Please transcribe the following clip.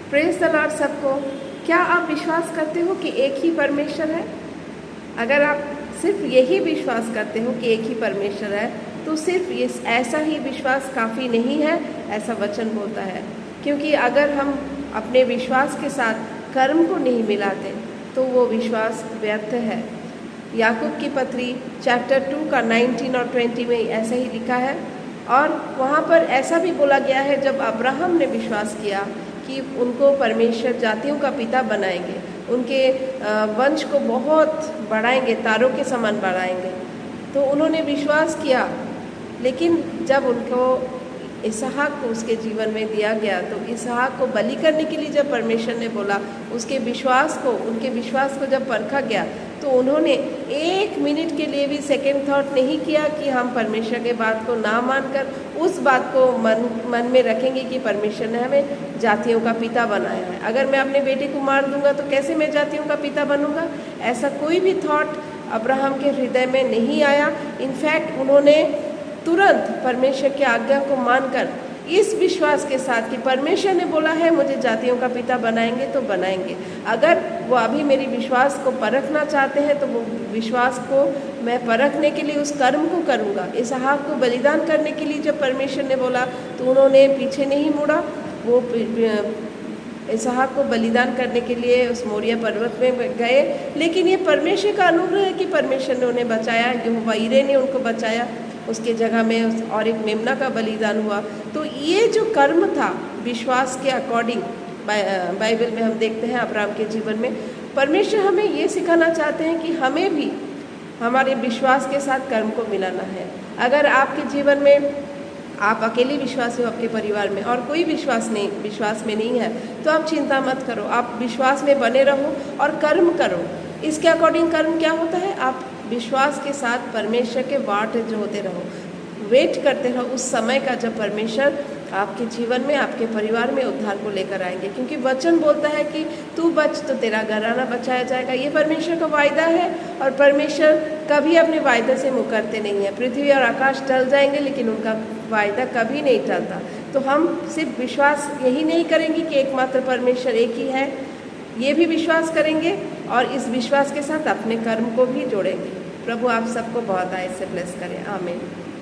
Praise the Lord सबको। क्या आप विश्वास करते हो कि एक ही परमेश्वर है? अगर आप सिर्फ यही विश्वास करते हो कि एक ही परमेश्वर है तो सिर्फ ये ऐसा ही विश्वास काफ़ी नहीं है, ऐसा वचन बोलता है। क्योंकि अगर हम अपने विश्वास के साथ कर्म को नहीं मिलाते तो वो विश्वास व्यर्थ है। याकूब की पत्री चैप्टर 2 का 19 और 20 में ऐसा ही लिखा है। और वहाँ पर ऐसा भी बोला गया है, जब अब्राहम ने विश्वास किया कि उनको परमेश्वर जातियों का पिता बनाएंगे, उनके वंश को बहुत बढ़ाएंगे, तारों के समान बढ़ाएंगे, तो उन्होंने विश्वास किया। लेकिन जब उनको इसहाक को उसके जीवन में दिया गया तो इसहाक को बलि करने के लिए जब परमेश्वर ने बोला, उनके विश्वास को जब परखा गया तो उन्होंने 1 मिनट के लिए भी सेकंड थॉट नहीं किया कि हम परमेश्वर के बात को ना मानकर उस बात को मन में रखेंगे कि परमेश्वर ने हमें जातियों का पिता बनाया है। अगर मैं अपने बेटे को मार दूंगा तो कैसे मैं जातियों का पिता बनूंगा? ऐसा कोई भी थॉट अब्राहम के हृदय में नहीं आया। इनफैक्ट उन्होंने तुरंत परमेश्वर की आज्ञा को मानकर इस विश्वास के साथ कि परमेश्वर ने बोला है मुझे जातियों का पिता बनाएंगे तो बनाएंगे। अगर वो अभी मेरी विश्वास को परखना चाहते हैं तो वो विश्वास को मैं परखने के लिए उस कर्म को करूँगा। इसहाक को बलिदान करने के लिए जब परमेश्वर ने बोला तो उन्होंने पीछे नहीं मुड़ा। वो इसहाक को बलिदान करने के लिए उस मोरिया पर्वत में गए। लेकिन ये परमेश्वर का अनुग्रह है कि परमेश्वर ने उन्हें बचाया, यहोवा यिरे ने उनको बचाया। उसके जगह में और एक मेमना का बलिदान हुआ। तो ये जो कर्म था विश्वास के अकॉर्डिंग, बाइबल में हम देखते हैं अब्राहम के जीवन में परमेश्वर हमें ये सिखाना चाहते हैं कि हमें भी हमारे विश्वास के साथ कर्म को मिलाना है। अगर आपके जीवन में आप अकेले विश्वासी हो आपके परिवार में और कोई विश्वास में नहीं है तो आप चिंता मत करो, आप विश्वास में बने रहो और कर्म करो। इसके अकॉर्डिंग कर्म क्या होता है? आप विश्वास के साथ परमेश्वर के वाट जो होते रहो, वेट करते रहो उस समय का जब परमेश्वर आपके जीवन में, आपके परिवार में उद्धार को लेकर आएंगे। क्योंकि वचन बोलता है कि तू बच तो तेरा घराना बचाया जाएगा। ये परमेश्वर का वायदा है और परमेश्वर कभी अपने वायदे से मुकरते नहीं है। पृथ्वी और आकाश टल जाएंगे लेकिन उनका वायदा कभी नहीं टलता। तो हम सिर्फ विश्वास यही नहीं करेंगे कि एकमात्र परमेश्वर एक ही है, ये भी विश्वास करेंगे और इस विश्वास के साथ अपने कर्म को भी जोड़ेंगे। प्रभु आप सबको बहुत आय से ब्लेस करें। आमीन।